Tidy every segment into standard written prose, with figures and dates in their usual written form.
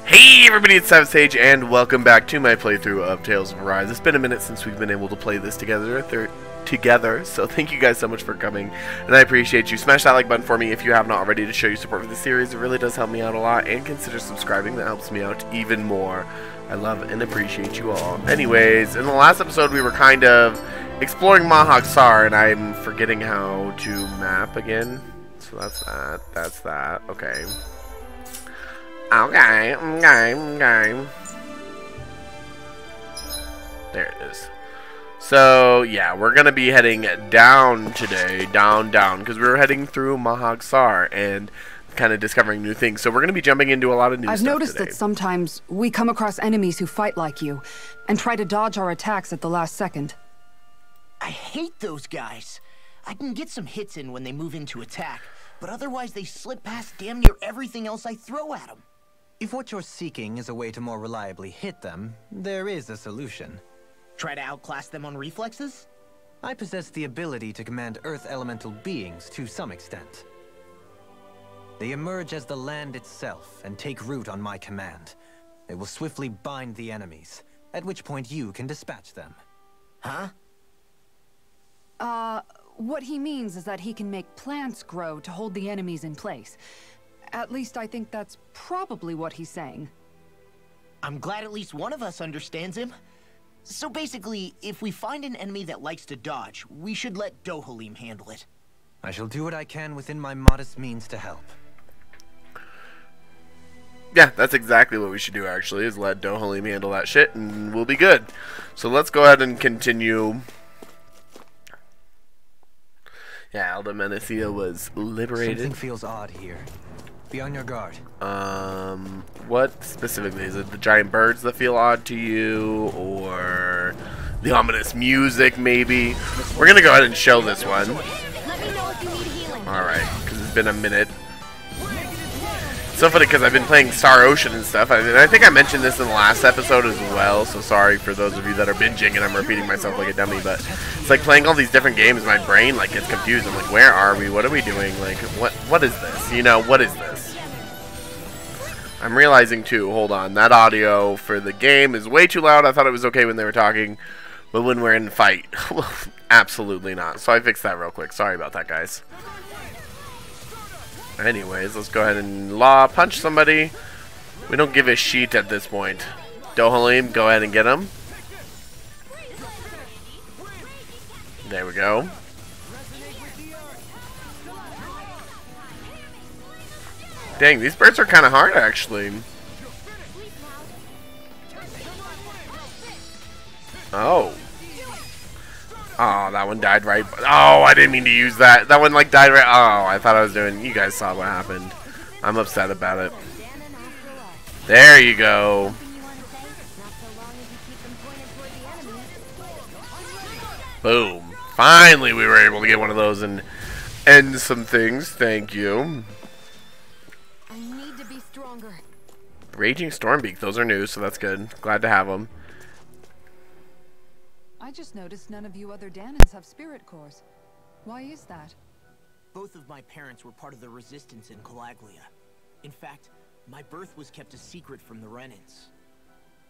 Hey everybody, it's Sage, and welcome back to my playthrough of Tales of Arise. It's been a minute since we've been able to play this together, so thank you guys so much for coming, and I appreciate you. Smash that like button for me if you have not already to show your support for the series. It really does help me out a lot, and consider subscribing. That helps me out even more. I love and appreciate you all. Anyways, in the last episode we were kind of exploring Mahag Saar, and I'm forgetting how to map again. So that's that, okay. Okay. There it is. So, yeah, we're going to be heading down today. Down, because we were heading through Mahag Saar and kind of discovering new things. So we're going to be jumping into a lot of new stuff I've noticed today. that sometimes we come across enemies who fight like you and try to dodge our attacks at the last second. I hate those guys. I can get some hits in when they move into attack, but otherwise they slip past damn near everything else I throw at them. If what you're seeking is a way to more reliably hit them, there is a solution. Try to outclass them on reflexes? I possess the ability to command Earth elemental beings to some extent. They emerge as the land itself and take root on my command. They will swiftly bind the enemies, at which point you can dispatch them. Huh? What he means is that he can make plants grow to hold the enemies in place. At least I think that's probably what he's saying. I'm glad at least one of us understands him. So basically, if we find an enemy that likes to dodge, we should let Dohalim handle it. I shall do what I can within my modest means to help. Yeah, that's exactly what we should do, actually, is let Dohalim handle that shit, and we'll be good. So let's go ahead and continue. Yeah, Alda Menecia was liberated. Something feels odd here. Be on your guard. What specifically? Is it the giant birds that feel odd to you, or the ominous music, maybe? We're gonna go ahead and show this one. Alright, because it's been a minute. It's so funny because I've been playing Star Ocean and stuff. I think I mentioned this in the last episode as well, so sorry for those of you that are binging and I'm repeating myself like a dummy, but it's like playing all these different games, my brain like gets confused. I'm like, where are we? What are we doing? Like, what is this? You know, what is this? I'm realizing too, hold on, that audio for the game is way too loud. I thought it was okay when they were talking, but when we're in fight, absolutely not. So I fixed that real quick. Sorry about that, guys. Anyways, let's go ahead and punch somebody. We don't give a shit at this point. Dohalim, go ahead and get him. There we go. Dang, these birds are kind of hard, actually. Oh. Oh, that one died right. Oh, I didn't mean to use that. That one, like, died right. Oh, I thought I was doing. You guys saw what happened. I'm upset about it. There you go. Boom. Finally, we were able to get one of those and end some things. Thank you. Raging Stormbeak, those are new, so that's good. Glad to have them. I just noticed none of you other Danans have spirit cores. Why is that? Both of my parents were part of the resistance in Calaglia. In fact, my birth was kept a secret from the Renans.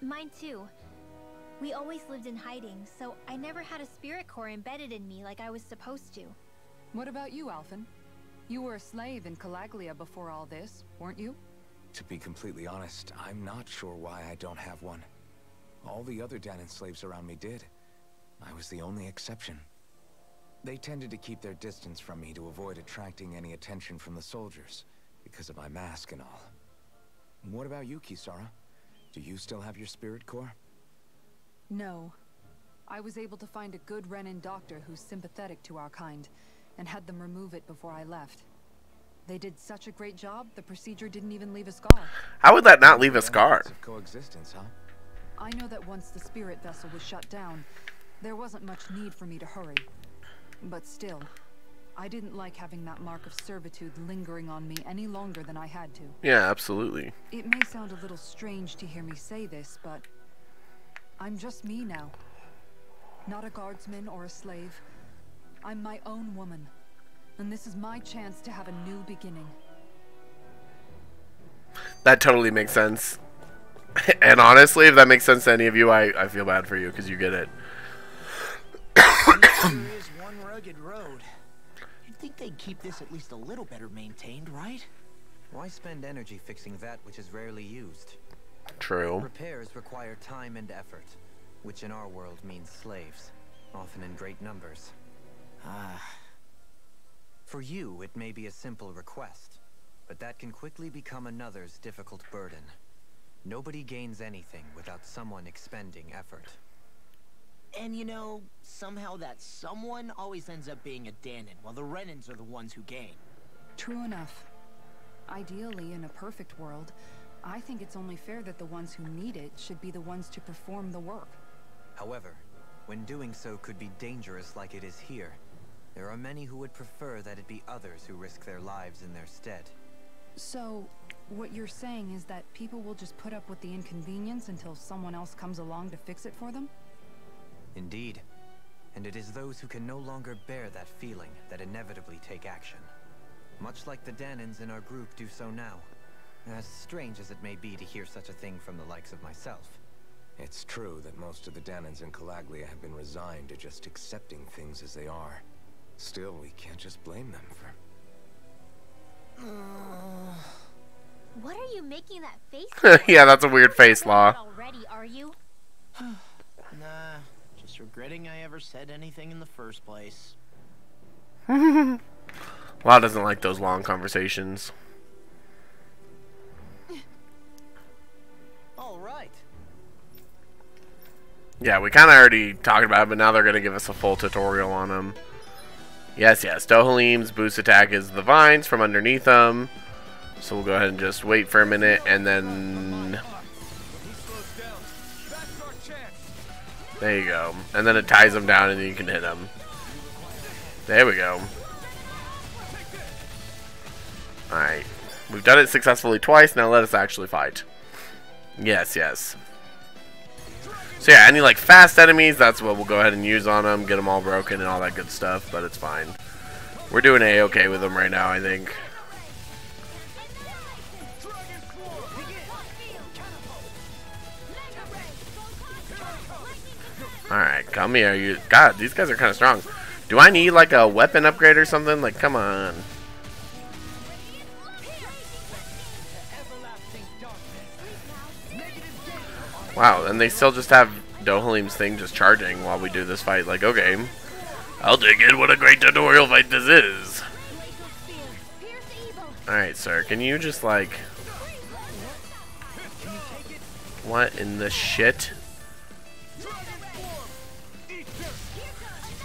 Mine too. We always lived in hiding, so I never had a spirit core embedded in me like I was supposed to. What about you, Alphen? You were a slave in Calaglia before all this, weren't you? To be completely honest, I'm not sure why I don't have one. All the other Danan slaves around me did. I was the only exception. They tended to keep their distance from me to avoid attracting any attention from the soldiers, because of my mask and all. What about you, Kisara? Do you still have your spirit core? No. I was able to find a good Renan doctor who's sympathetic to our kind, and had them remove it before I left. They did such a great job, the procedure didn't even leave a scar. How would that not leave a scar? Of coexistence, huh? I know that once the spirit vessel was shut down, there wasn't much need for me to hurry. But still, I didn't like having that mark of servitude lingering on me any longer than I had to. Yeah, absolutely. It may sound a little strange to hear me say this, but I'm just me now. Not a guardsman or a slave. I'm my own woman. And this is my chance to have a new beginning. That totally makes sense. And honestly, if that makes sense to any of you, I feel bad for you because you get it. There is one rugged road. You'd think they'd keep this at least a little better maintained, right? Why spend energy fixing that which is rarely used? True. Repairs require time and effort, which in our world means slaves, often in great numbers. For you, it may be a simple request, but that can quickly become another's difficult burden. Nobody gains anything without someone expending effort. And you know, somehow that someone always ends up being a Danon, while the Renans are the ones who gain. True enough. Ideally, in a perfect world, I think it's only fair that the ones who need it should be the ones to perform the work. However, when doing so could be dangerous like it is here, there are many who would prefer that it be others who risk their lives in their stead. So, what you're saying is that people will just put up with the inconvenience until someone else comes along to fix it for them? Indeed. And it is those who can no longer bear that feeling that inevitably take action. Much like the Danons in our group do so now. As strange as it may be to hear such a thing from the likes of myself. It's true that most of the Danons in Calaglia have been resigned to just accepting things as they are. Still, we can't just blame them for... What are you making that face for? Yeah, that's a weird face, Law. Already, are you? Nah, just regretting I ever said anything in the first place. Law doesn't like those long conversations. All right. Yeah, we kind of already talked about it, but now they're going to give us a full tutorial on them. Yes, Dohalim's boost attack is the vines from underneath them. So we'll go ahead and just wait for a minute, and then... There you go. And then it ties them down, and then you can hit them. There we go. Alright. We've done it successfully twice, now let us actually fight. Yes. So yeah, any like fast enemies, that's what we'll go ahead and use on them. Get them all broken and all that good stuff, but it's fine. We're doing A-okay with them right now, I think. Alright, come here. You, God, these guys are kind of strong. Do I need like a weapon upgrade or something? Like, come on. Wow, and they still just have Dohalim's thing just charging while we do this fight. Like, okay, I'll dig it. What a great tutorial fight this is. Alright, sir, can you just like... What in the shit?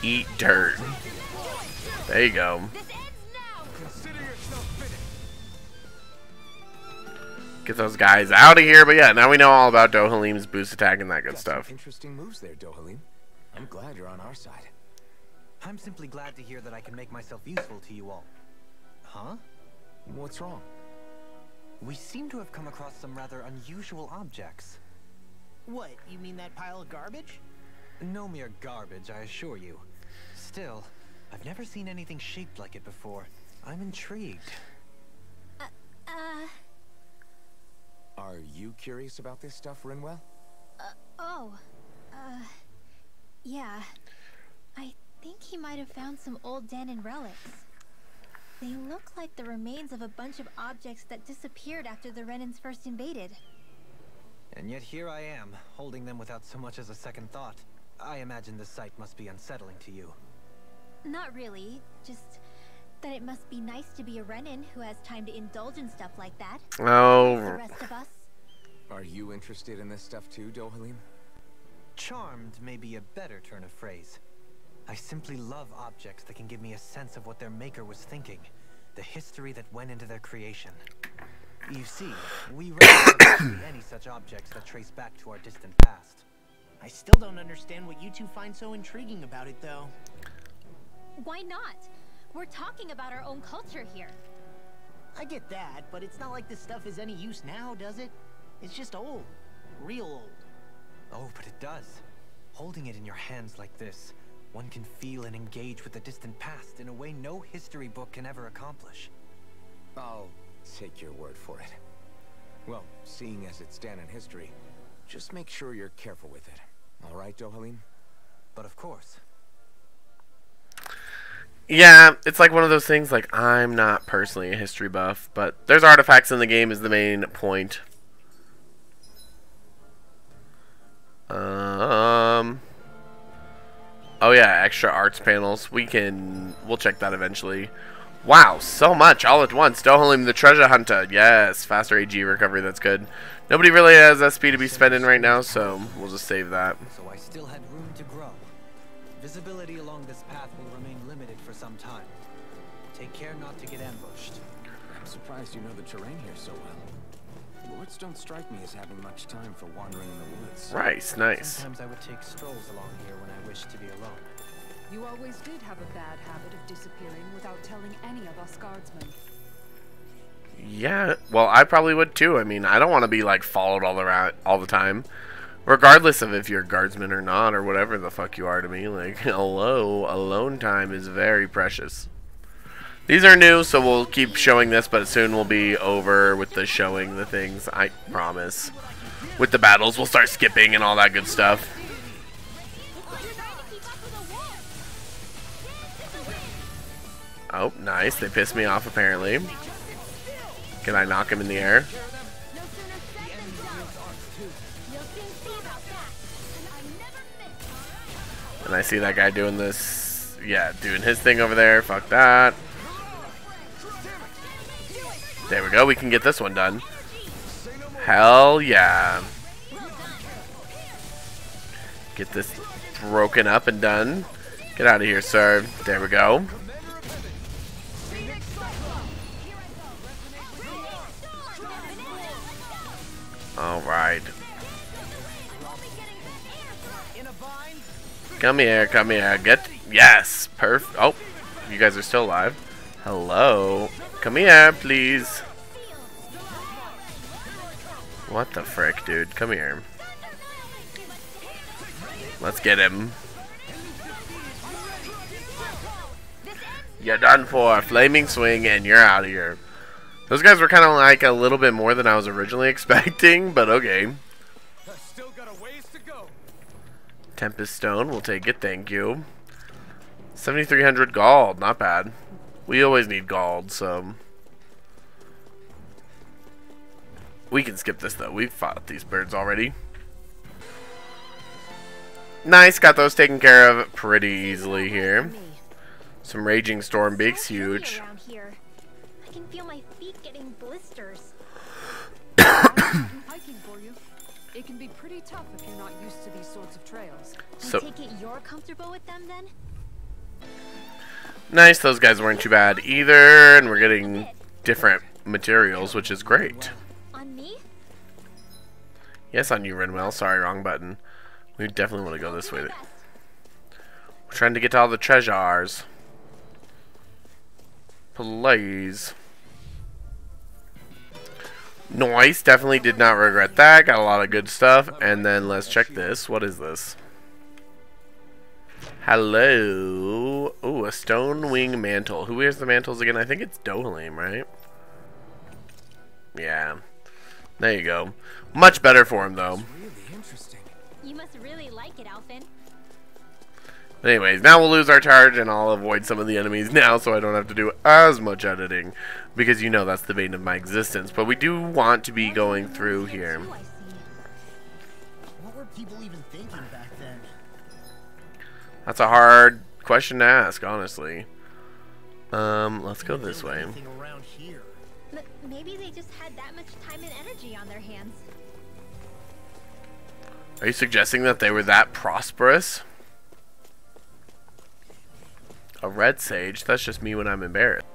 Eat dirt. There you go. Get those guys out of here. But yeah, now we know all about Dohalim's boost attack and that good stuff. Interesting moves there, Dohalim. I'm glad you're on our side. I'm simply glad to hear that I can make myself useful to you all. Huh? What's wrong? We seem to have come across some rather unusual objects. What, you mean that pile of garbage? No mere garbage, I assure you. Still, I've never seen anything shaped like it before. I'm intrigued. Are you curious about this stuff, Rinwell? Yeah. I think he might have found some old Danon relics. They look like the remains of a bunch of objects that disappeared after the Renans first invaded. And yet here I am, holding them without so much as a second thought. I imagine the sight must be unsettling to you. Not really, just that it must be nice to be a Renan who has time to indulge in stuff like that. Oh. The rest of us. Are you interested in this stuff too, Dohalim? Charmed may be a better turn of phrase. I simply love objects that can give me a sense of what their maker was thinking, the history that went into their creation. You see, we rarely see any such objects that trace back to our distant past. I still don't understand what you two find so intriguing about it, though. Why not? We're talking about our own culture here. I get that, but it's not like this stuff is any use now, does it? It's just old. Real old. Oh, but it does. Holding it in your hands like this, one can feel and engage with the distant past in a way no history book can ever accomplish. I'll take your word for it. Well, seeing as it's Dan in history, just make sure you're careful with it. All right, Dohalim? But of course. Yeah, it's like one of those things, like, I'm not personally a history buff, but there's artifacts in the game is the main point. Oh yeah, extra arts panels. We'll check that eventually. Wow, so much all at once. Dohalim the treasure hunter. Yes, faster AG recovery, that's good. Nobody really has SP to be spending right now, so we'll just save that. So I still had room to grow. Visibility along this path will remain limited for some time. Take care not to get ambushed. I'm surprised you know the terrain here so well. Lords don't strike me as having much time for wandering in the woods. Right, nice. Sometimes I would take strolls along here when I wished to be alone. You always did have a bad habit of disappearing without telling any of us guardsmen. Yeah, well, I probably would too. I mean, I don't want to be like followed all around all the time, regardless of if you're a guardsman or not, or whatever the fuck you are to me. Like, hello, alone time is very precious. These are new, so we'll keep showing this, but soon we'll be over with the showing the things, I promise. With the battles, we'll start skipping and all that good stuff. Oh, nice. They pissed me off, apparently. Can I knock him in the air? And I see that guy doing this. Yeah, doing his thing over there. Fuck that. There we go. We can get this one done. Hell yeah. Get this broken up and done. Get out of here, sir. There we go. Alright. Come here, come here. Get. Yes! Perfect. Oh, you guys are still alive. Hello. Come here, please. What the frick, dude? Come here. Let's get him. You're done for. Flaming swing, and you're out of here. Those guys were kind of like a little bit more than I was originally expecting, but okay. Still got a ways to go. Tempest Stone, we'll take it, thank you. 7,300 gold, not bad. We always need gold, so... We can skip this, though. We've fought these birds already. Nice, got those taken care of pretty easily here. Some Raging Stormbeaks, huge. I can feel my feet getting blisters. Hiking for you. It can be pretty tough if you're not used to these sorts of trails. I take it you're comfortable with them then? Nice, those guys weren't too bad either, and we're getting different materials, which is great. On me? Yes, on you, Rinwell. Sorry, wrong button. We definitely want to go this way. We're trying to get to all the treasures. Please. Nice, definitely did not regret that. Got a lot of good stuff. And then let's check this. What is this? Hello. Ooh, a stone wing mantle. Who wears the mantles again? I think it's Dohalim, right? Yeah. There you go. Much better for him, though. You must really like it, Alphen. But anyways, now we'll lose our charge, and I'll avoid some of the enemies now, so I don't have to do as much editing. Because you know that's the bane of my existence. But we do want to be going through here. What were people even thinking back then? That's a hard question to ask, honestly. Let's go this way. Around here. Maybe they just had that much time and energy on their hands. Are you suggesting that they were that prosperous? A red sage? That's just me when I'm embarrassed.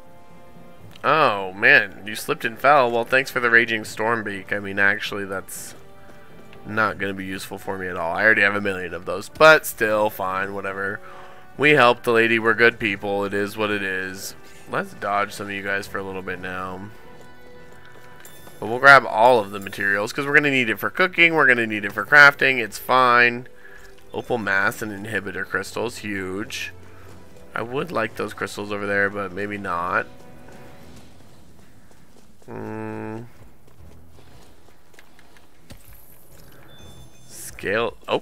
Oh, man. You slipped and fell. Well, thanks for the Raging Stormbeak. I mean, actually, that's not going to be useful for me at all. I already have 1,000,000 of those. But still, fine. Whatever. We helped the lady. We're good people. It is what it is. Let's dodge some of you guys for a little bit now. But we'll grab all of the materials because we're going to need it for cooking. We're going to need it for crafting. It's fine. Opal mass and inhibitor crystals. Huge. I would like those crystals over there, but maybe not. Gale. Oh.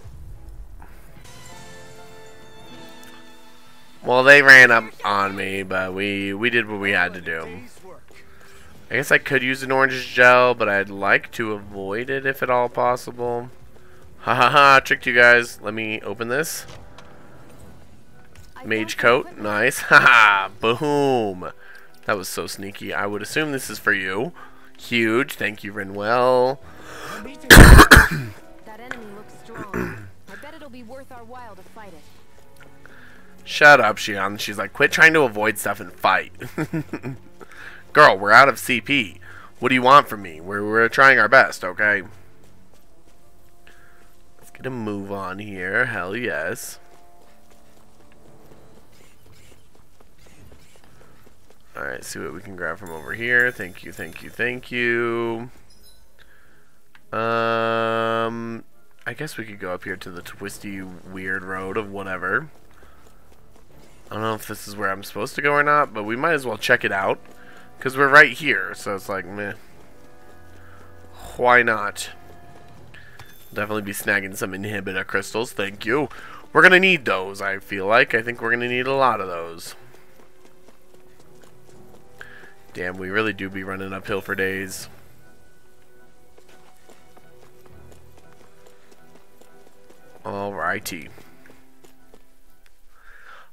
Well, they ran up on me, but we did what we had to do. I guess I could use an orange gel, but I'd like to avoid it if at all possible. Ha ha ha, tricked you guys. Let me open this. Mage coat, nice. Haha, boom. That was so sneaky. I would assume this is for you. Huge, thank you, Rinwell. That enemy looks strong. I bet it'll be worth our while to fight it. Shut up, Xion. She's like, quit trying to avoid stuff and fight. Girl, we're out of CP. What do you want from me? We're trying our best, okay? Let's get a move on here. Hell yes. Alright, see what we can grab from over here. Thank you, thank you, thank you. I guess we could go up here to the twisty, weird road of whatever. I don't know if this is where I'm supposed to go or not, but we might as well check it out. Because we're right here, so it's like, meh. Why not? Definitely be snagging some inhibitor crystals, thank you. We're going to need those, I feel like. I think we're going to need a lot of those. Damn, we really do be running uphill for days. Alrighty.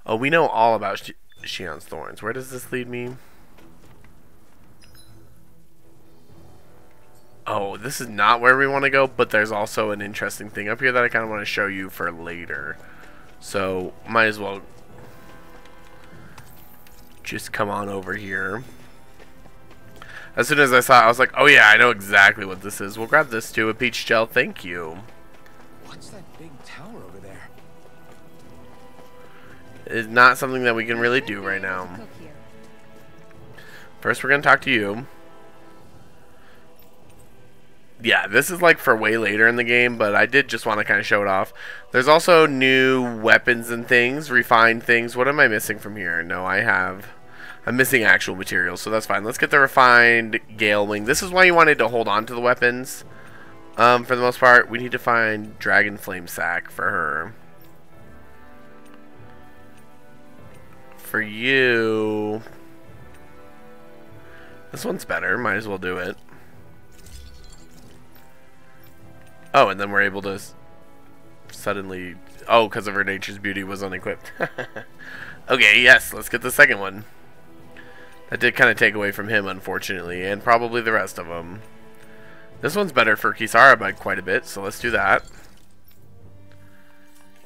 Oh, we know all about Xion's Thorns. Where does this lead me? Oh, this is not where we want to go, but there's also an interesting thing up here that I kind of want to show you for later. So, might as well just come on over here. As soon as I saw it, I was like, oh yeah, I know exactly what this is. We'll grab this too, a peach gel, thank you. What's that big tower over there? It's not something that we can really do right now. First, we're going to talk to you. Yeah, this is like for way later in the game, but I did just want to kind of show it off. There's also new weapons and things, refined things. What am I missing from here? No, I'm missing actual materials, so that's fine. Let's get the refined Gale Wing. This is why you wanted to hold on to the weapons. For the most part, we need to find Dragon Flame Sack for her. For you, this one's better. Might as well do it. Oh, and then we're able to suddenly... Oh, because of her Nature's Beauty was unequipped. Okay, yes, let's get the second one. That did kind of take away from him, unfortunately, and probably the rest of them. This one's better for Kisara by quite a bit, so let's do that.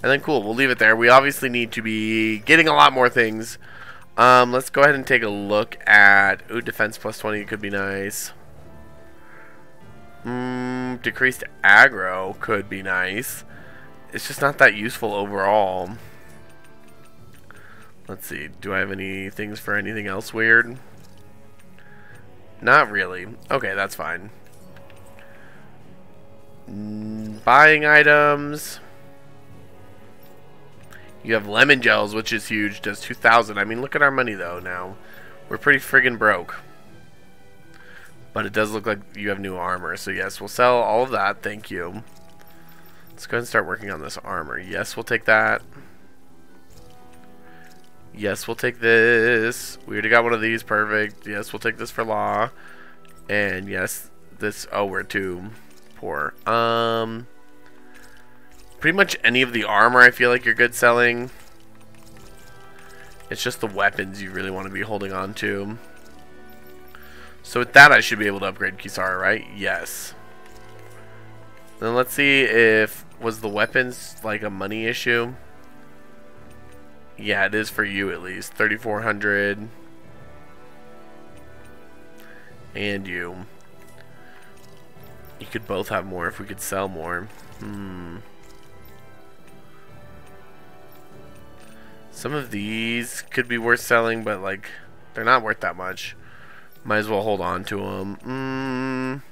And then cool, we'll leave it there. We obviously need to be getting a lot more things. Let's go ahead and take a look at... Ooh, defense plus 20 could be nice. Decreased aggro could be nice. It's just not that useful overall. Let's see, do I have any things for anything else weird? Not really. Okay, that's fine. Buying items. You have lemon gels, which is huge, does 2,000. I mean, look at our money though now. We're pretty friggin' broke. But it does look like you have new armor. So yes, we'll sell all of that. Thank you. Let's go ahead and start working on this armor. Yes, we'll take that. Yes, we'll take this. We already got one of these. Perfect. Yes, we'll take this for law. And yes, this... Oh, we're too poor. Pretty much any of the armor I feel like you're good selling. It's just the weapons you really want to be holding on to. So with that, I should be able to upgrade Kisara, right? Yes. Then let's see if... Was the weapons like a money issue? Yeah, it is for you at least. 3,400. And you. You could both have more if we could sell more. Some of these could be worth selling, but like, they're not worth that much. Might as well hold on to them.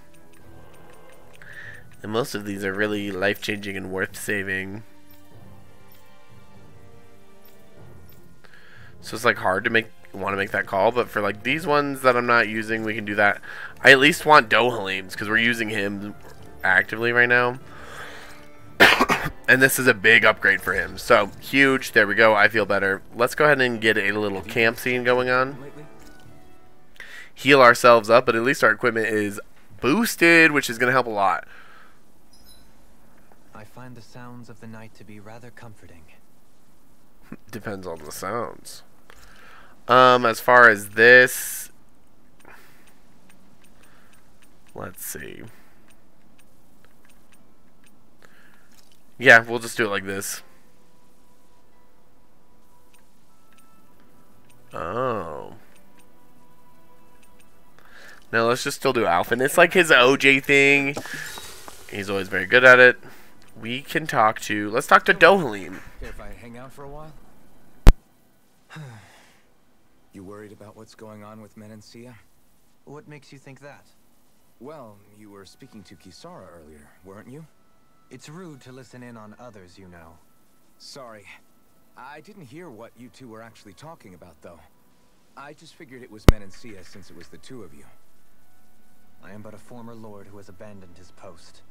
And most of these are really life-changing and worth saving. So it's like hard to want to make that call, but for like these ones that I'm not using, we can do that. I at least want Dohalims because we're using him actively right now. And this is a big upgrade for him. So, huge. There we go. I feel better. Let's go ahead and get a little camp scene going on. Heal ourselves up, but at least our equipment is boosted, which is going to help a lot. I find the sounds of the night to be rather comforting. Depends on the sounds. As far as this, let's see. Yeah, we'll just do it like this. Oh. No, let's just still do Alpha. And it's like his OJ thing. He's always very good at it. We can talk to... Let's talk to Dohalim. If I hang out for a while? You worried about what's going on with Menancia? What makes you think that? Well, you were speaking to Kisara earlier, weren't you? It's rude to listen in on others, you know. Sorry. I didn't hear what you two were actually talking about, though. I just figured it was Menancia since it was the two of you. I am but a former lord who has abandoned his post.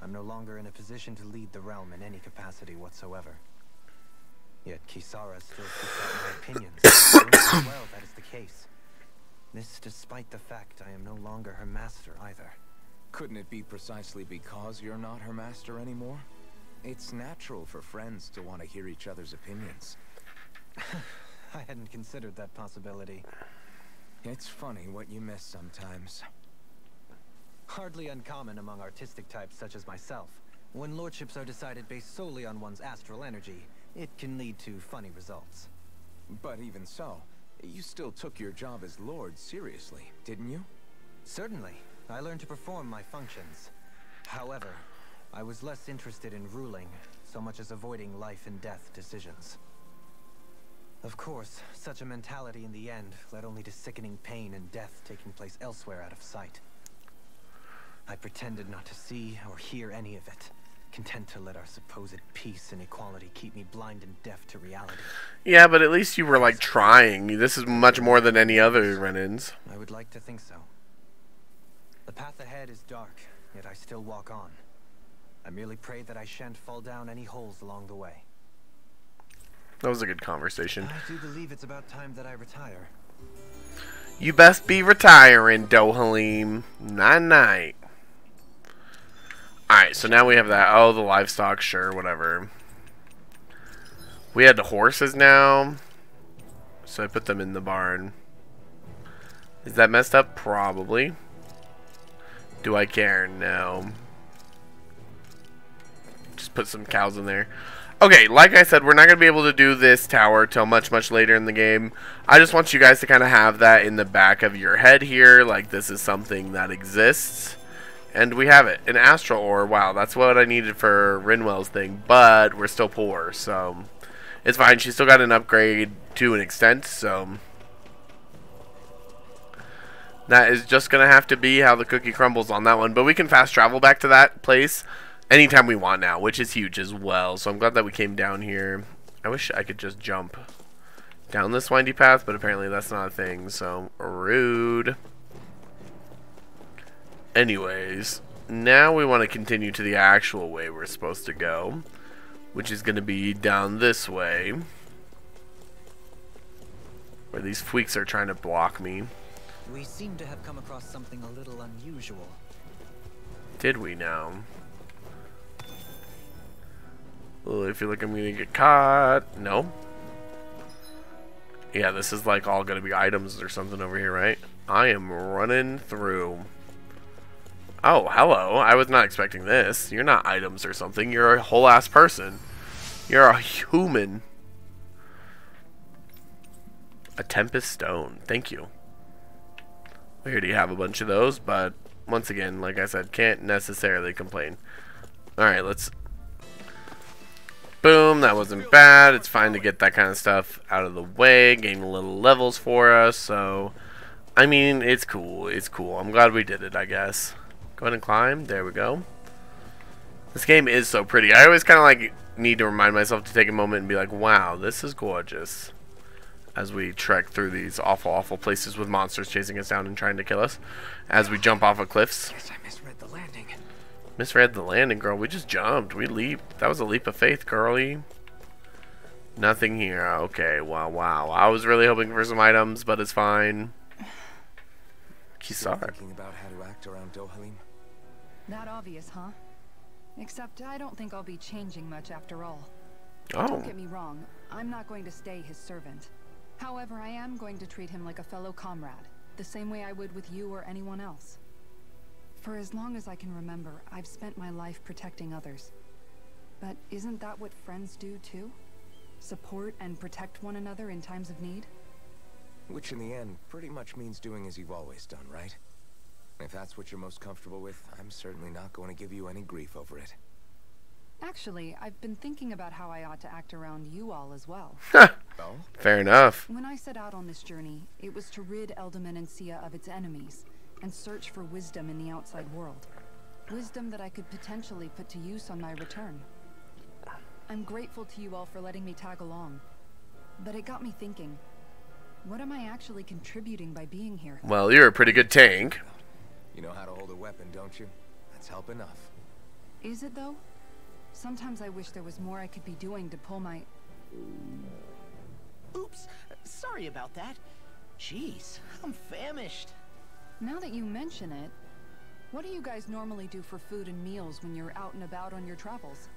I'm no longer in a position to lead the realm in any capacity whatsoever. Yet Kisara still seeks out my opinions. Well, that is the case. This despite the fact I am no longer her master either. Couldn't it be precisely because you're not her master anymore? It's natural for friends to want to hear each other's opinions. I hadn't considered that possibility. It's funny what you miss sometimes. Hardly uncommon among artistic types such as myself. When lordships are decided based solely on one's astral energy, it can lead to funny results. But even so, you still took your job as lord seriously, didn't you? Certainly. I learned to perform my functions. However, I was less interested in ruling, so much as avoiding life and death decisions. Of course, such a mentality in the end led only to sickening pain and death taking place elsewhere out of sight. I pretended not to see or hear any of it, content to let our supposed peace and equality keep me blind and deaf to reality. Yeah, but at least you were, like, trying. This is much more than any other run-ins. I would like to think so. The path ahead is dark, yet I still walk on. I merely pray that I shan't fall down any holes along the way. That was a good conversation. I do believe it's about time that I retire. You best be retiring, Dohalim. Night-night. Alright, so now we have that. Oh, the livestock, sure, whatever. We had the horses now. So I put them in the barn. Is that messed up? Probably. Do I care? No. Just put some cows in there. Okay, like I said, we're not going to be able to do this tower till much, much later in the game. I just want you guys to kind of have that in the back of your head here. Like, this is something that exists. And we have it. An astral ore. Wow, that's what I needed for Rinwell's thing. But we're still poor, so it's fine. She still got an upgrade to an extent, so that is just going to have to be how the cookie crumbles on that one. But we can fast travel back to that place anytime we want now, which is huge as well. So I'm glad that we came down here. I wish I could just jump down this windy path, but apparently that's not a thing, so rude. Anyways, now we want to continue to the actual way we're supposed to go, which is going to be down this way, where these freaks are trying to block me. We seem to have come across something a little unusual. Did we now? Well, I feel like I'm gonna get caught. No. Yeah, this is like all gonna be items or something over here, right? I am running through. Oh, hello. I was not expecting this. You're not items or something. You're a whole ass person. You're a human. A Tempest Stone. Thank you. We already have a bunch of those, but once again, like I said, can't necessarily complain. Alright, let's... Boom, that wasn't bad. It's fine to get that kind of stuff out of the way. Gain a little levels for us, so... I mean, it's cool. It's cool. I'm glad we did it, I guess. Go ahead and climb. There we go. This game is so pretty. I always kind of like need to remind myself to take a moment and be like, wow, this is gorgeous. As we trek through these awful, awful places with monsters chasing us down and trying to kill us. As we jump off of cliffs. Guess I misread the landing. Misread the landing, girl. We just jumped. We leaped. That was a leap of faith, girlie. Nothing here. Okay, wow. I was really hoping for some items, but it's fine. Kisara. Thinking about how to act around Dohalim? That obvious, huh? Except I don't think I'll be changing much after all. Oh. Don't get me wrong, I'm not going to stay his servant. However, I am going to treat him like a fellow comrade, the same way I would with you or anyone else. For as long as I can remember, I've spent my life protecting others. But isn't that what friends do too? Support and protect one another in times of need? Which in the end pretty much means doing as you've always done, right? If that's what you're most comfortable with, I'm certainly not going to give you any grief over it. Actually, I've been thinking about how I ought to act around you all as well. Oh? Fair enough. When I set out on this journey, it was to rid Elder of its enemies and search for wisdom in the outside world. Wisdom that I could potentially put to use on my return. I'm grateful to you all for letting me tag along, but it got me thinking, what am I actually contributing by being here? Well, you're a pretty good tank. You know how to hold a weapon, don't you? That's help enough. Is it though? Sometimes I wish there was more I could be doing to pull my... Oops, sorry about that. Jeez, I'm famished. Now that you mention it, what do you guys normally do for food and meals when you're out and about on your travels?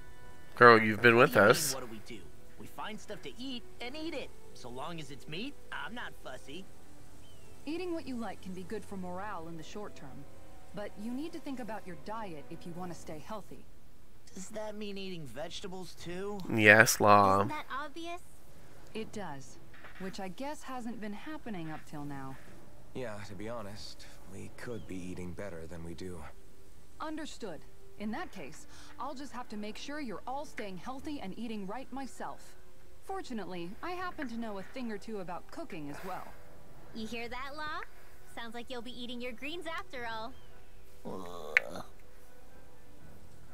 Girl, you've been with What do you us. mean, what do? We find stuff to eat and eat it. So long as it's meat, I'm not fussy. Eating what you like can be good for morale in the short term, but you need to think about your diet if you want to stay healthy. Does that mean eating vegetables too? Yes, Law. Isn't that obvious? It does, which I guess hasn't been happening up till now. Yeah, to be honest, we could be eating better than we do. Understood. In that case, I'll just have to make sure you're all staying healthy and eating right myself. Fortunately, I happen to know a thing or two about cooking as well. You hear that, Law? Sounds like you'll be eating your greens after all.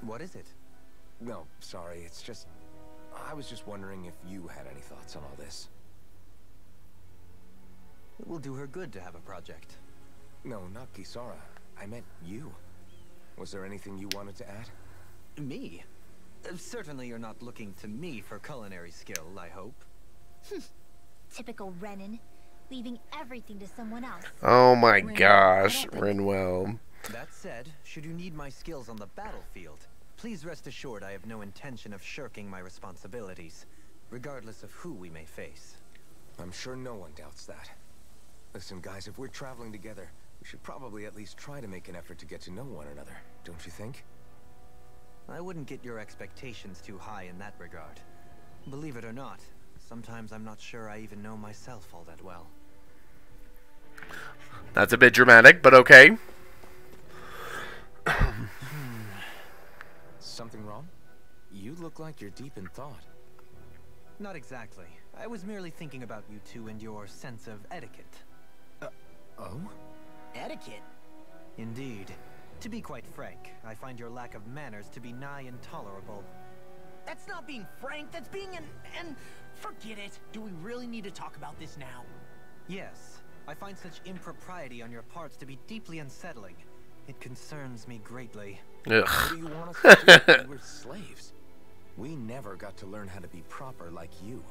What is it? No, sorry, it's just... I was just wondering if you had any thoughts on all this. It will do her good to have a project. No, not Kisara. I meant you. Was there anything you wanted to add? Me? Certainly you're not looking to me for culinary skill, I hope. Typical Renan, leaving everything to someone else. Oh my gosh, Rinwell. That said, should you need my skills on the battlefield, please rest assured I have no intention of shirking my responsibilities, regardless of who we may face. I'm sure no one doubts that. Listen, guys, if we're traveling together, we should probably at least try to make an effort to get to know one another, don't you think? I wouldn't get your expectations too high in that regard. Believe it or not, sometimes I'm not sure I even know myself all that well. That's a bit dramatic, but okay. Something wrong? You look like you're deep in thought. Not exactly. I was merely thinking about you two and your sense of etiquette. Oh? Etiquette? Indeed. To be quite frank, I find your lack of manners to be nigh intolerable. That's not being frank, that's being an... Forget it. Do we really need to talk about this now? Yes. I find such impropriety on your parts to be deeply unsettling. It concerns me greatly. Ugh. What do you want us to do? We're slaves. We never got to learn how to be proper like you.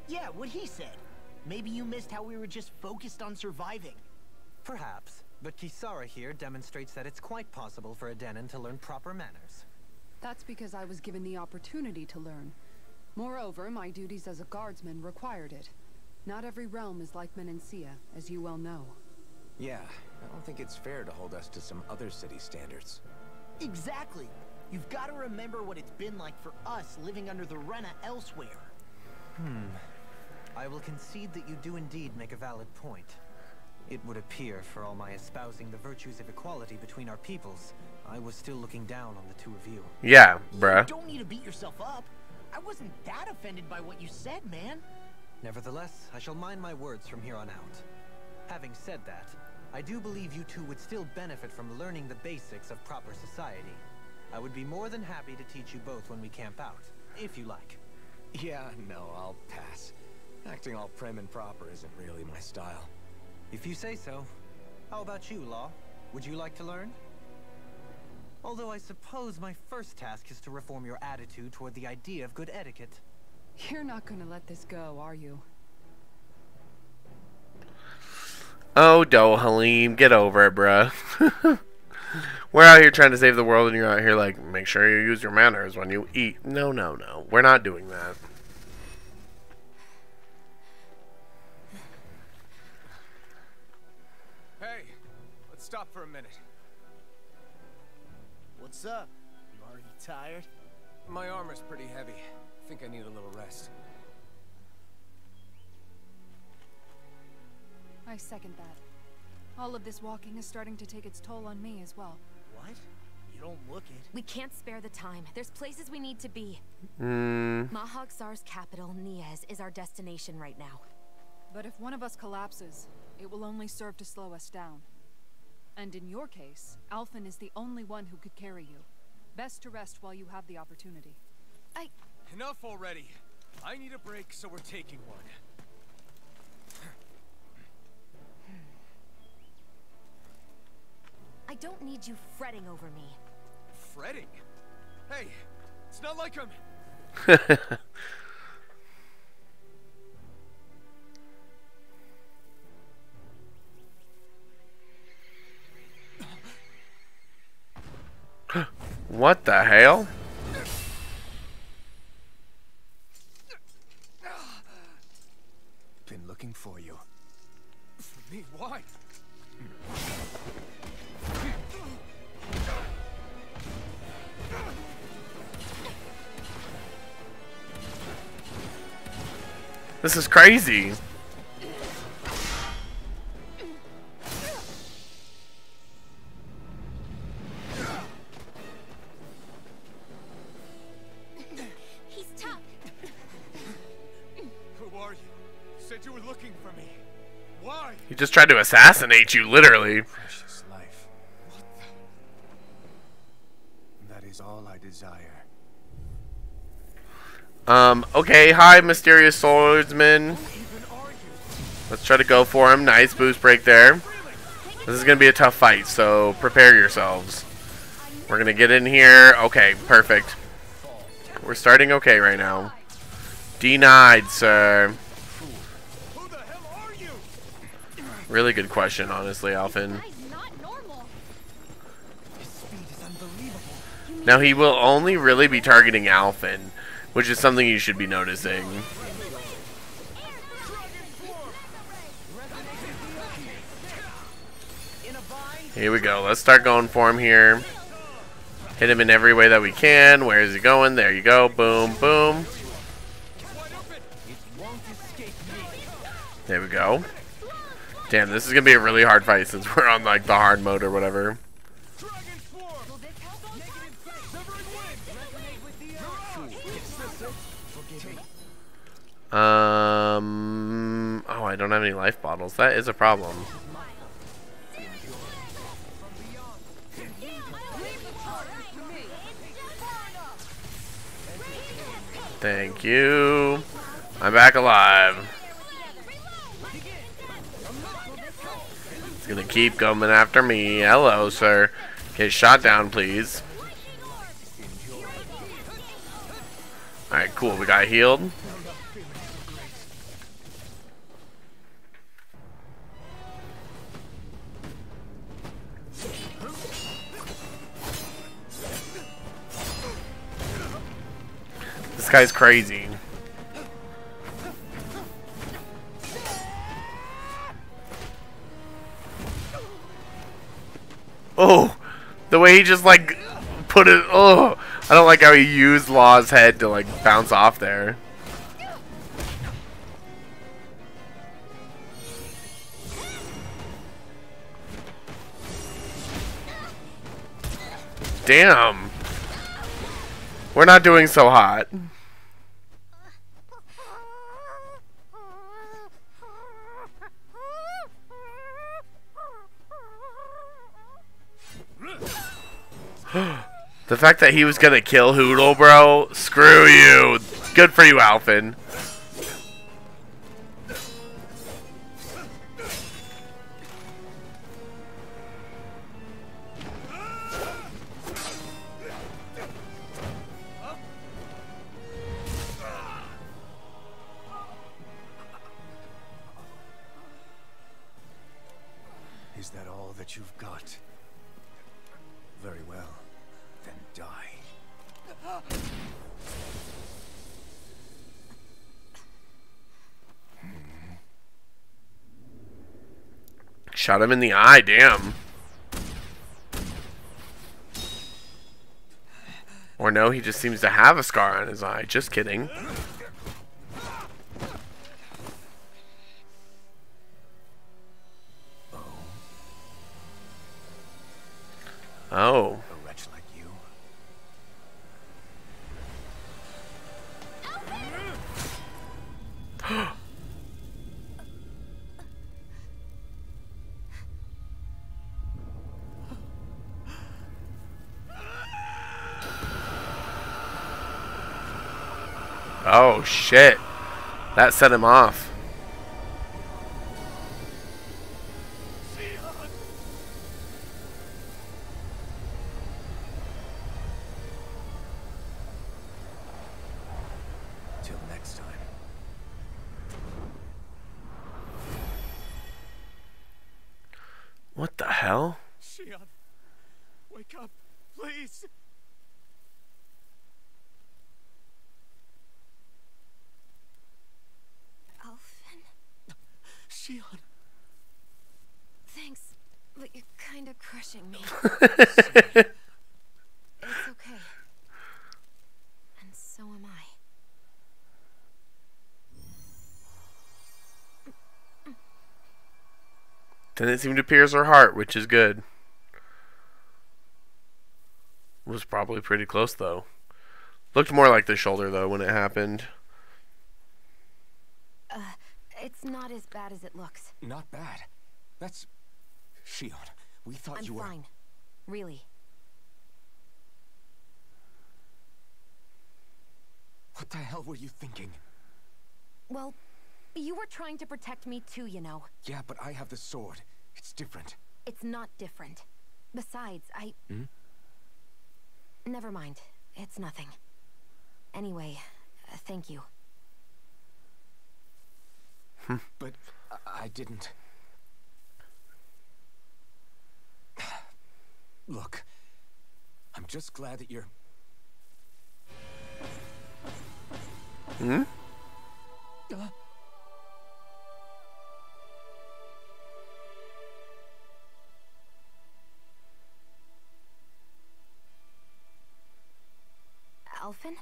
Yeah, what he said. Maybe you missed how we were just focused on surviving. Perhaps, but Kisara here demonstrates that it's quite possible for a Denon to learn proper manners. That's because I was given the opportunity to learn. Moreover, my duties as a guardsman required it. Not every realm is like Menancia, as you well know. Yeah, I don't think it's fair to hold us to some other city standards. Exactly. You've got to remember what it's been like for us living under the Rena elsewhere. I will concede that you do indeed make a valid point. It would appear, for all my espousing the virtues of equality between our peoples, I was still looking down on the two of you. Yeah, You bruh. don't need to beat yourself up. I wasn't that offended by what you said, man. Nevertheless, I shall mind my words from here on out. Having said that, I do believe you two would still benefit from learning the basics of proper society. I would be more than happy to teach you both when we camp out, if you like. Yeah, no, I'll pass. Acting all prim and proper isn't really my style. If you say so. How about you, Law? Would you like to learn? Although I suppose my first task is to reform your attitude toward the idea of good etiquette. You're not gonna let this go, are you? Oh, Dohalim, get over it, bruh. We're out here trying to save the world, and you're out here like, make sure you use your manners when you eat. No, no, no. We're not doing that. Hey, let's stop for a minute. What's up? You already tired? My armor's pretty heavy. I think I need a little rest. I second that. All of this walking is starting to take its toll on me as well. What? You don't look it. We can't spare the time. There's places we need to be. Mahag Saar's capital, Niez, is our destination right now. But if one of us collapses, it will only serve to slow us down. And in your case, Alphen is the only one who could carry you. Best to rest while you have the opportunity. Enough already. I need a break, so we're taking one. I don't need you fretting over me. Fretting? Hey, it's not like I'm... What the hell? Been looking for you. For me? Why? This is crazy. He's tough. Who are you? You said you were looking for me. Why? He just tried to assassinate you, literally. Precious life. What the... That is all I desire. Okay, hi, mysterious swordsman. Let's try to go for him. Nice boost break there. This is gonna be a tough fight, so prepare yourselves. We're gonna get in here. Okay, perfect. We're starting okay right now. Denied, sir. Who the hell are you? Really good question, honestly, Alphen. Now, he will only really be targeting Alphen, which is something you should be noticing. Here we go. Let's start going for him here. Hit him in every way that we can. Where is he going? There you go. Boom, boom. There we go. Damn, this is going to be a really hard fight since we're on like the hard mode or whatever. Oh, I don't have any life bottles. That is a problem. Thank you. I'm back alive. It's gonna keep coming after me. Hello, sir. Get shot down, please. Alright, cool. We got healed. This guy's crazy. Oh, the way he just like put it. Oh, I don't like how he used Law's head to like bounce off there. Damn. We're not doing so hot. The fact that he was gonna kill Hootle, bro, screw you. Good for you, Alphen. what you've got. Very well. Then die. Shot him in the eye, damn. Or no, he just seems to have a scar on his eye. Just kidding. Oh. A wretch like you. Oh, shit. That set him off. Till next time. What the hell? Shion, wake up, please. Alphen? Shion. Thanks, but you're kind of crushing me. It's okay. And so am I. Didn't seem to pierce her heart, which is good. Was probably pretty close, though. Looked more like the shoulder, though, when it happened. It's not as bad as it looks. Not bad. That's... Shion, we thought you were... I'm fine. Really. What the hell were you thinking? Well, you were trying to protect me too, you know. Yeah, but I have the sword. It's different. It's not different. Besides, Hmm? Never mind. It's nothing. Anyway, thank you. But I didn't... Look, I'm just glad that you're... Hmm? Alphen?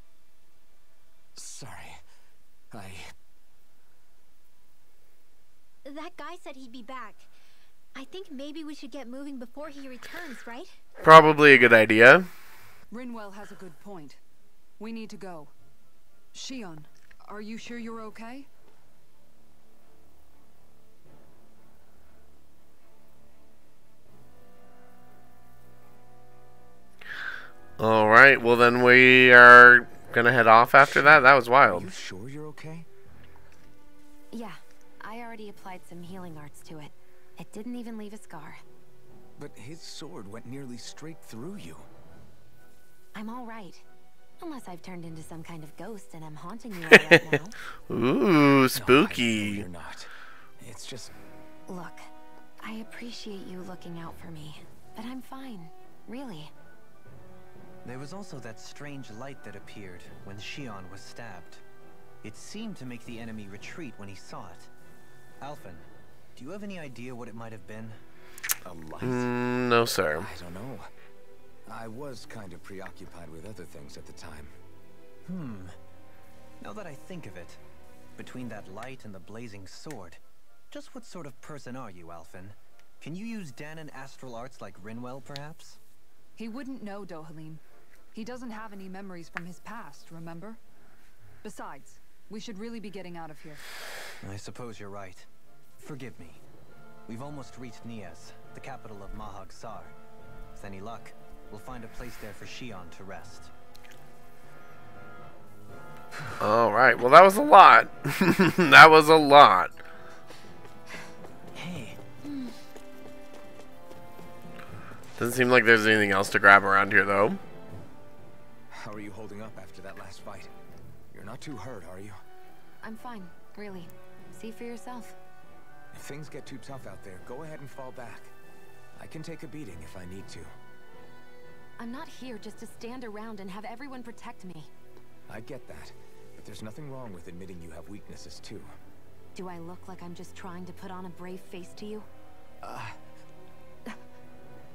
Sorry. That guy said he'd be back. I think maybe we should get moving before he returns, right? Probably a good idea. Rinwell has a good point. We need to go. Shion, are you sure you're okay? Alright, well then we are gonna head off after that. That was Are wild. you sure you're okay? Yeah, I already applied some healing arts to it. It didn't even leave a scar. But his sword went nearly straight through you. I'm all right. Unless I've turned into some kind of ghost and I'm haunting you all right now. Ooh, No, I spooky. know you're not. It's just... Look, I appreciate you looking out for me, but I'm fine. Really. There was also that strange light that appeared when Shion was stabbed. It seemed to make the enemy retreat when he saw it. Alphen, do you have any idea what it might have been? a light. No, sir. I don't know. I was kind of preoccupied with other things at the time. Now that I think of it, between that light and the blazing sword, just what sort of person are you, Alphen? Can you use Danon astral arts like Rinwell, perhaps? He wouldn't know, Dohalim. He doesn't have any memories from his past, remember? Besides, we should really be getting out of here. I suppose you're right. Forgive me. We've almost reached Nias, the capital of Mahag Sar. With any luck, we'll find a place there for Shion to rest. Alright, well that was a lot. That was a lot. Hey. Doesn't seem like there's anything else to grab around here, though. How are you holding up after that last fight? You're not too hurt, are you? I'm fine, really. See for yourself. If things get too tough out there, go ahead and fall back. I can take a beating if I need to. I'm not here just to stand around and have everyone protect me. I get that, but there's nothing wrong with admitting you have weaknesses too. Do I look like I'm just trying to put on a brave face to you?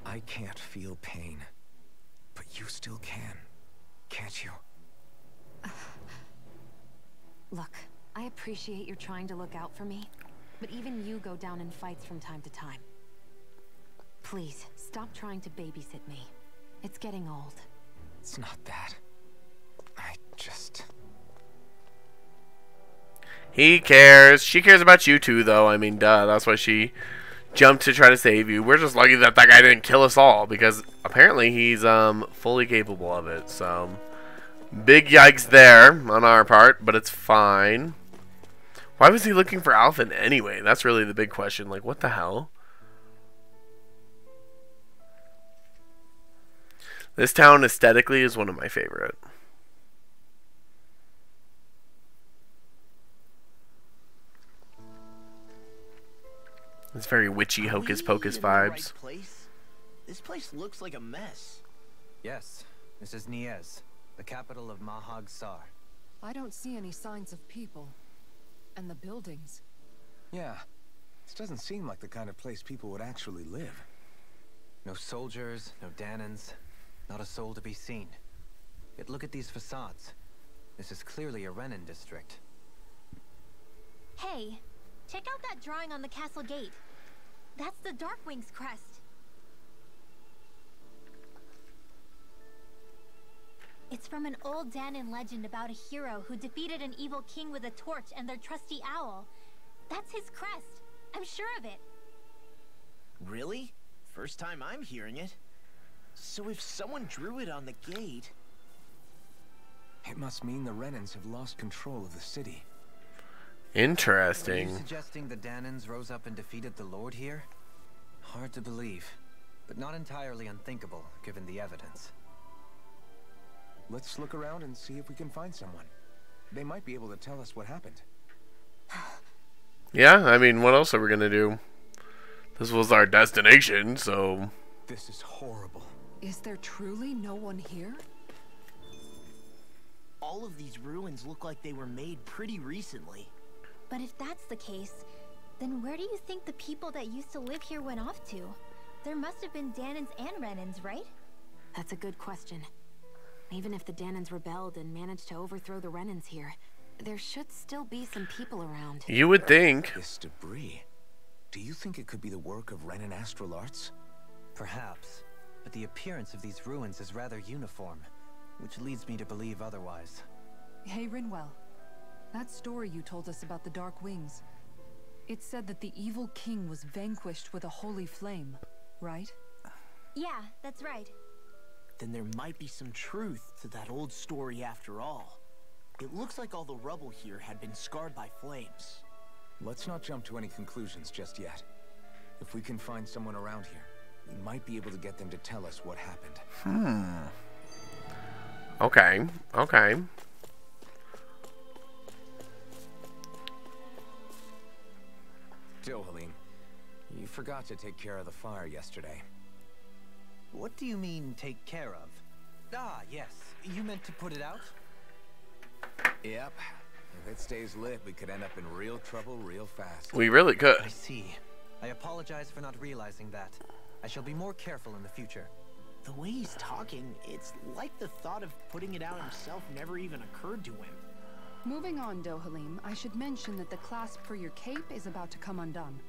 I can't feel pain, but you still can, can't you? Look, I appreciate you're trying to look out for me, but even you go down in fights from time to time. Please, stop trying to babysit me. It's getting old. It's not that. I just... He cares. She cares about you too, though. I mean, duh. That's why she jumped to try to save you. We're just lucky that that guy didn't kill us all, because apparently he's fully capable of it. So, big yikes there on our part, but it's fine. Why was he looking for Alphen anyway? That's really the big question. Like, what the hell? This town aesthetically is one of my favorite. It's very witchy, hocus pocus vibes. This place looks like a mess. Yes, this is Niez, the capital of Mahag Sar. I don't see any signs of people. And the buildings. Yeah, this doesn't seem like the kind of place people would actually live. No soldiers, no Danans, not a soul to be seen. Yet look at these facades. This is clearly a Renin district. Hey, check out that drawing on the castle gate. That's the Darkwing's crest. It's from an old Danan legend about a hero who defeated an evil king with a torch and their trusty owl. That's his crest. I'm sure of it. Really? First time I'm hearing it. So if someone drew it on the gate... It must mean the Renins have lost control of the city. Are you Interesting. suggesting the Danans rose up and defeated the Lord here? Hard to believe, but not entirely unthinkable, given the evidence. Let's look around and see if we can find someone. They might be able to tell us what happened. Yeah, I mean, what else are we gonna do? This was our destination, so... This is horrible. Is there truly no one here? All of these ruins look like they were made pretty recently. But if that's the case, then where do you think the people that used to live here went off to? There must have been Danans and Renins, right? That's a good question. Even if the Danans rebelled and managed to overthrow the Renins here, there should still be some people around. You would think. This debris. Do you think it could be the work of Renin Astral Arts? Perhaps, but the appearance of these ruins is rather uniform, which leads me to believe otherwise. Hey, Rinwell. That story you told us about the Dark Wings. It said that the evil king was vanquished with a holy flame, right? Yeah, that's right. Then there might be some truth to that old story after all. It looks like all the rubble here had been scarred by flames. Let's not jump to any conclusions just yet. If we can find someone around here, we might be able to get them to tell us what happened. Okay, okay. Dohalim, you forgot to take care of the fire yesterday. What do you mean, take care of? Ah, yes. You meant to put it out? Yep. If it stays lit, we could end up in real trouble real fast. We really could. I see. I apologize for not realizing that. I shall be more careful in the future. The way he's talking, it's like the thought of putting it out himself never even occurred to him. Moving on, Dohalim, I should mention that the clasp for your cape is about to come undone.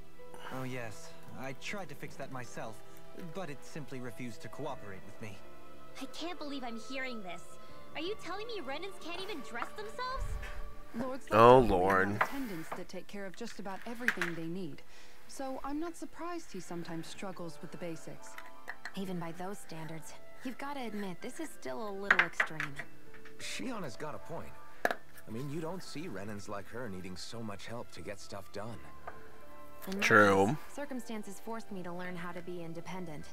Oh yes, I tried to fix that myself, but it simply refused to cooperate with me. I can't believe I'm hearing this. Are you telling me Renins can't even dress themselves? Lords Oh, like Dohalim Lord. have attendants that take care of just about everything they need. So I'm not surprised he sometimes struggles with the basics. Even by those standards, you've got to admit this is still a little extreme. Shionna's got a point. I mean, you don't see Renins like her needing so much help to get stuff done. In my True. case, circumstances forced me to learn how to be independent.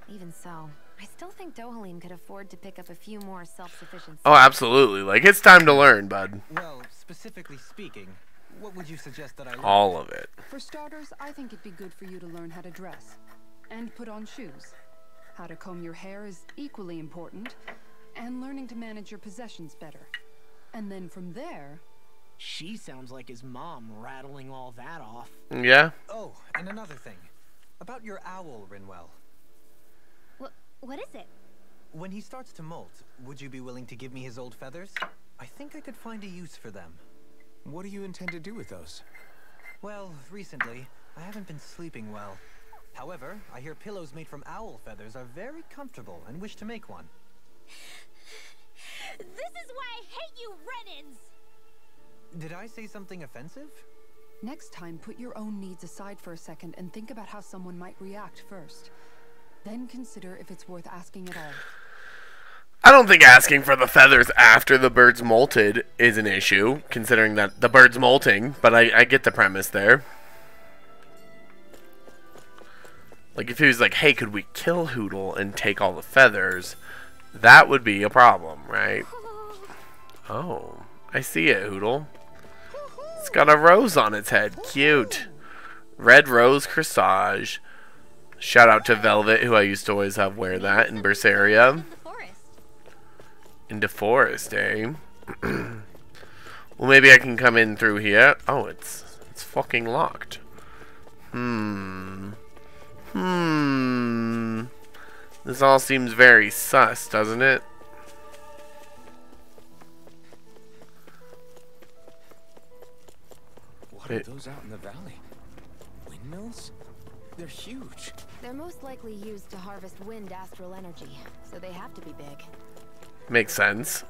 Even so, I still think Dohalim could afford to pick up a few more self-sufficient Oh, absolutely. Like, it's time to learn, bud. Well, specifically speaking, what would you suggest that I learn? All of it. For starters, I think it'd be good for you to learn how to dress. and put on shoes. How to comb your hair is equally important, and learning to manage your possessions better. And then from there... She sounds like his mom rattling all that off. Yeah? Oh, and another thing. About your owl, Rinwell. What is it? When he starts to molt, would you be willing to give me his old feathers? I think I could find a use for them. What do you intend to do with those? Well, recently, I haven't been sleeping well. However, I hear pillows made from owl feathers are very comfortable and wish to make one. This is why I hate you, Renans! Did I say something offensive? Next time, put your own needs aside for a second and think about how someone might react first. Then consider if it's worth asking at all. I don't think asking for the feathers after the bird's molted is an issue, considering that the bird's molting, but I get the premise there. Like, if he was like, hey, could we kill Hootle and take all the feathers, that would be a problem, right? Oh, I see it, Hootle. It's got a rose on its head. Cute. Red rose corsage. Shout out to Velvet, who I used to always have wear that in Berseria. In the forest, eh? Well, maybe I can come in through here. Oh, it's fucking locked. This all seems very sus, doesn't it? What are those out in the valley? Windmills? They're huge. They're most likely used to harvest wind astral energy, so they have to be big. Makes sense.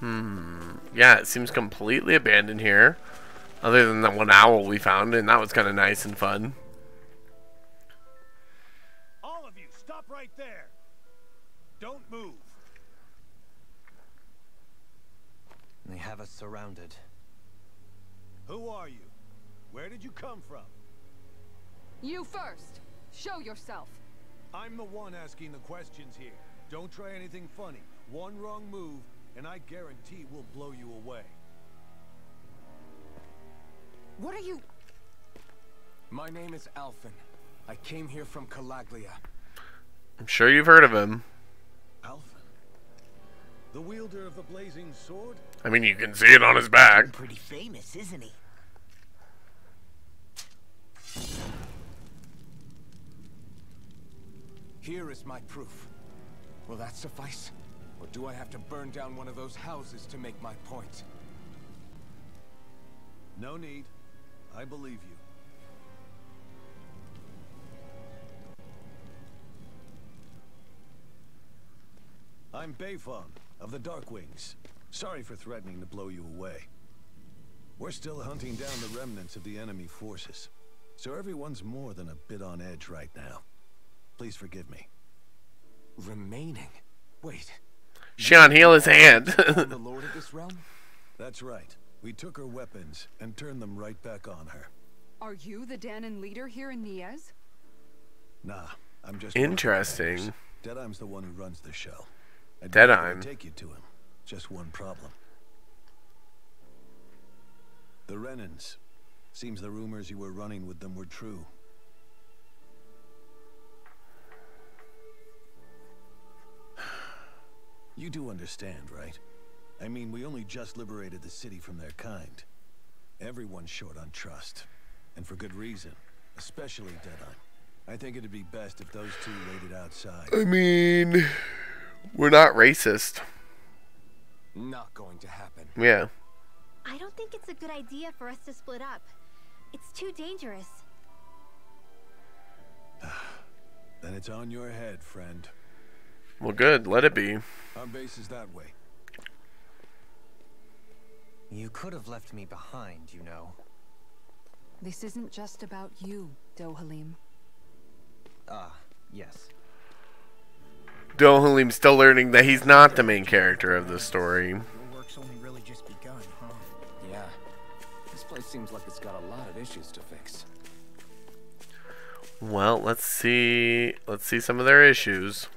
Yeah, it seems completely abandoned here. Other than that one owl we found, and that was kind of nice and fun. All of you, stop right there. Don't move. They have us surrounded. Who are you? Where did you come from? You first! Show yourself! I'm the one asking the questions here. Don't try anything funny. One wrong move, and I guarantee we'll blow you away. What are you... My name is Alphen. I came here from Calaglia. I'm sure you've heard of him. Alphen? The wielder of the blazing sword? I mean, you can see it on his back. Pretty famous, isn't he? Here is my proof. Will that suffice? Or do I have to burn down one of those houses to make my point? No need. I believe you. I'm Beifong of the Darkwings. Sorry for threatening to blow you away. We're still hunting down the remnants of the enemy forces, so everyone's more than a bit on edge right now. Please forgive me. Remaining? Wait. Shion, heal his hand. The lord of this realm? That's right. We took her weapons and turned them right back on her. Are you the Danon leader here in Niez? Nah, I'm just... Interesting. Deadeye's the one who runs the show. I'd Deadeye. take you to him. Just one problem. The Renans. Seems the rumors you were running with them were true. You do understand, right? I mean, we only just liberated the city from their kind. Everyone's short on trust. And for good reason. Especially Deadeye. I think it'd be best if those two waited outside. I mean, we're not racist. Not going to happen. Yeah. I don't think it's a good idea for us to split up. It's too dangerous. Then it's on your head, friend. Well, good. Let it be. Our base is that way. You could have left me behind, you know. This isn't just about you, Dohalim. Ah, yes. Dohalim's still learning that he's not the main character of the story. Your work's only really just begun, huh? Yeah. This place seems like it's got a lot of issues to fix. Well, let's see some of their issues.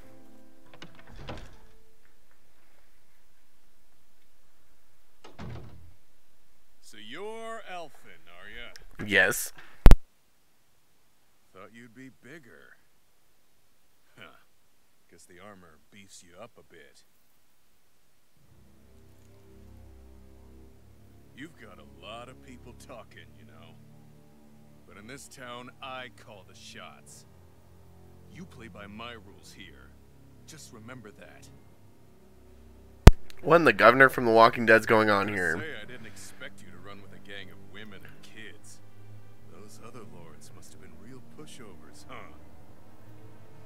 So you're Elfin, are ya? Yes. Thought be bigger. Huh. Guess the armor beefs you up a bit. You've got a lot of people talking, you know. But in this town, I call the shots. You play by my rules here. Just remember that. What in the governor from The Walking Dead's going on here? I didn't expect you to run with a gang of women and kids. Those other lords must have been real pushovers, huh?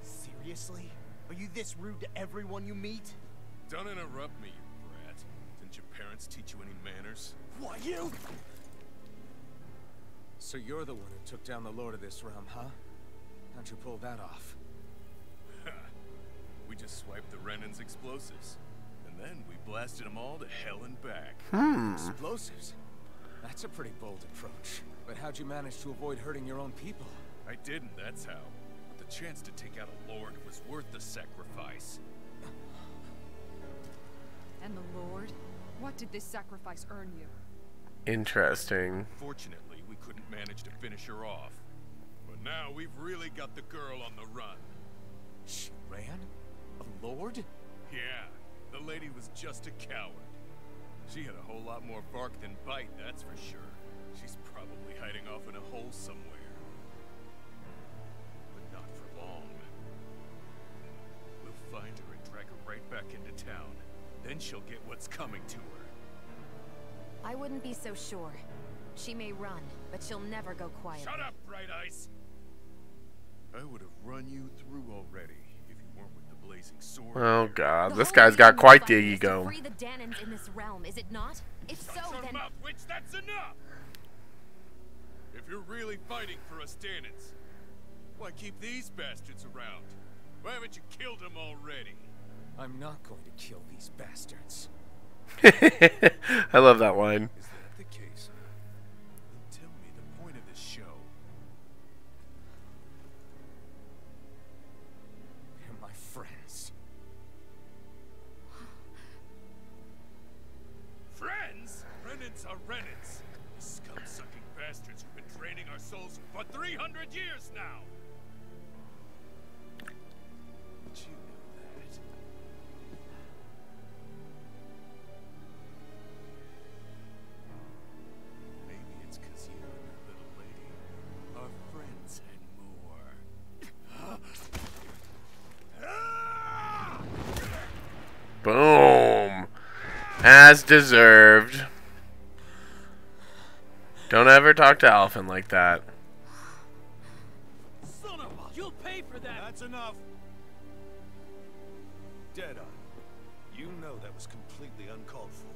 Seriously? Are you this rude to everyone you meet? Don't interrupt me, you brat. Didn't your parents teach you any manners? Why, you? So you're the one who took down the Lord of this realm, huh? How'd you pull that off? We just swiped the Renan's explosives. And then we blasted them all to hell and back. Explosives? That's a pretty bold approach. But how'd you manage to avoid hurting your own people? I didn't, that's how. But the chance to take out a lord was worth the sacrifice. And the Lord? What did this sacrifice earn you? Interesting. Fortunately, we couldn't manage to finish her off. But now we've really got the girl on the run. She ran? A lord? Yeah, the lady was just a coward. She had a whole lot more bark than bite, that's for sure. She's probably hiding off in a hole somewhere. But not for long. We'll find her and drag her right back into town. Then she'll get what's coming to her. I wouldn't be so sure. She may run, but she'll never go quiet. Shut up, Bright Eyes! I would have run you through already if you weren't with the blazing sword. Oh god, The this whole guy's got reason quite the we're fighting is to ego. free the Danans in this realm, is it not? If so, Shut your then mouth, witch, that's enough! If you're really fighting for us Danans, why keep these bastards around? Why haven't you killed them already? I'm not going to kill these bastards. I love that line. Is that the case? Then tell me the point of this show. They're my friends. Friends? Renans are Renans. The scum-sucking bastards who've been draining our souls for 300 years now. But you know that. Maybe it's 'cause you and that little lady are friends and more. Boom. As deserved. Don't ever talk to Alphen like that. Son of a... You'll pay for that! That's enough. Deadeye, you know that was completely uncalled for.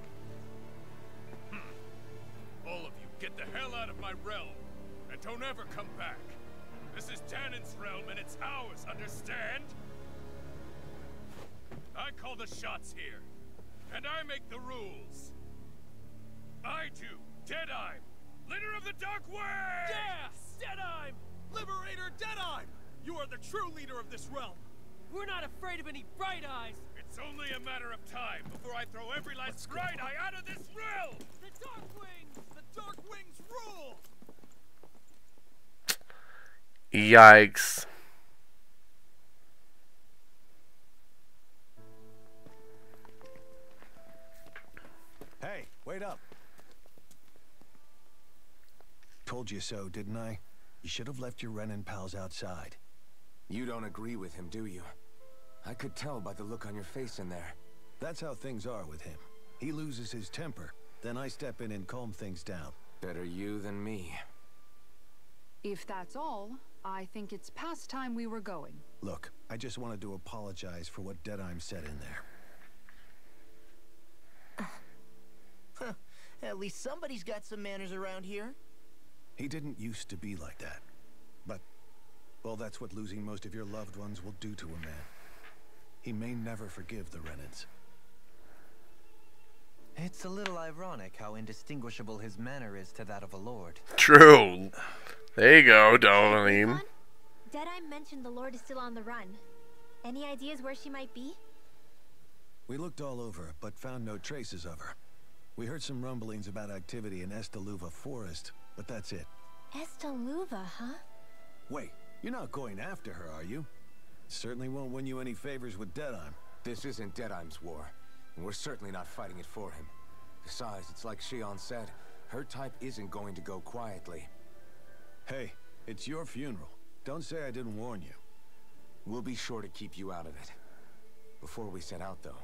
All of you, get the hell out of my realm, and don't ever come back. This is Danan's realm, and it's ours, understand? I call the shots here, and I make the rules. I do, Deadeye, leader of the Dark Wings! Yes! Deadeye! Liberator Deadeye! You are the true leader of this realm. We're not afraid of any Bright Eyes. It's only a matter of time before I throw every last Bright Eye out of this realm! The Dark Wings! The Dark Wings rule! Yikes. Hey, wait up. Told you so, didn't I? You should have left your Renan pals outside. You don't agree with him, do you? I could tell by the look on your face in there. That's how things are with him. He loses his temper, then I step in and calm things down. Better you than me. If that's all, I think it's past time we were going. Look, I just wanted to apologize for what Deadeye said in there. At least somebody's got some manners around here. He didn't used to be like that. But, well, that's what losing most of your loved ones will do to a man. He may never forgive the Renans. It's a little ironic how indistinguishable his manner is to that of a lord. True. There you go, Dohalim. Deadeye mentioned the Lord is still on the run. Any ideas where she might be? We looked all over, but found no traces of her. We heard some rumblings about activity in Estaluva Forest, but that's it. Estaluva, huh? Wait, You're not going after her, are you? Certainly won't win you any favors with Deadeye. This isn't Deadeye's war, and we're certainly not fighting it for him. Besides, it's like Shion said, her type isn't going to go quietly. Hey, it's your funeral. Don't say I didn't warn you. We'll be sure to keep you out of it. Before we set out, though,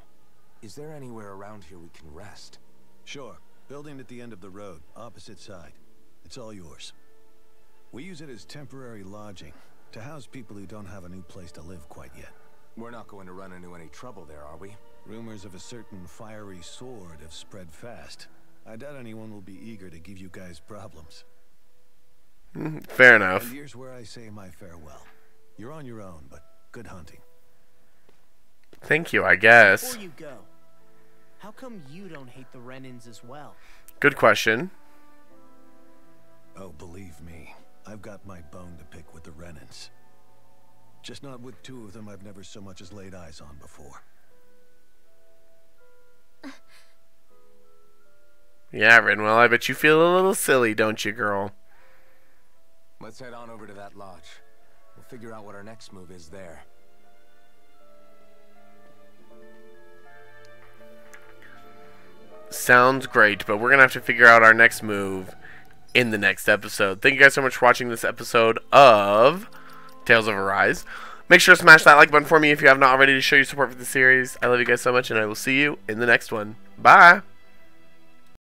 is there anywhere around here we can rest? Sure. Building at the end of the road, opposite side. It's all yours. We use it as temporary lodging, to house people who don't have a new place to live quite yet. We're not going to run into any trouble there, are we? Rumors of a certain fiery sword have spread fast. I doubt anyone will be eager to give you guys problems. Fair enough. And here's where I say my farewell. You're on your own, but good hunting. Thank you, I guess. Before you go, how come you don't hate the Renins as well? Good question. Oh, believe me, I've got my bone to pick with the Renins. Just not with two of them I've never so much as laid eyes on before. Yeah, Rinwell, I bet you feel a little silly, don't you, girl? Let's head on over to that lodge. We'll figure out what our next move is there. Sounds great, but we're going to have to figure out our next move in the next episode. Thank you guys so much for watching this episode of Tales of Arise. Make sure to smash that like button for me if you have not already to show your support for the series. I love you guys so much, and I will see you in the next one. Bye!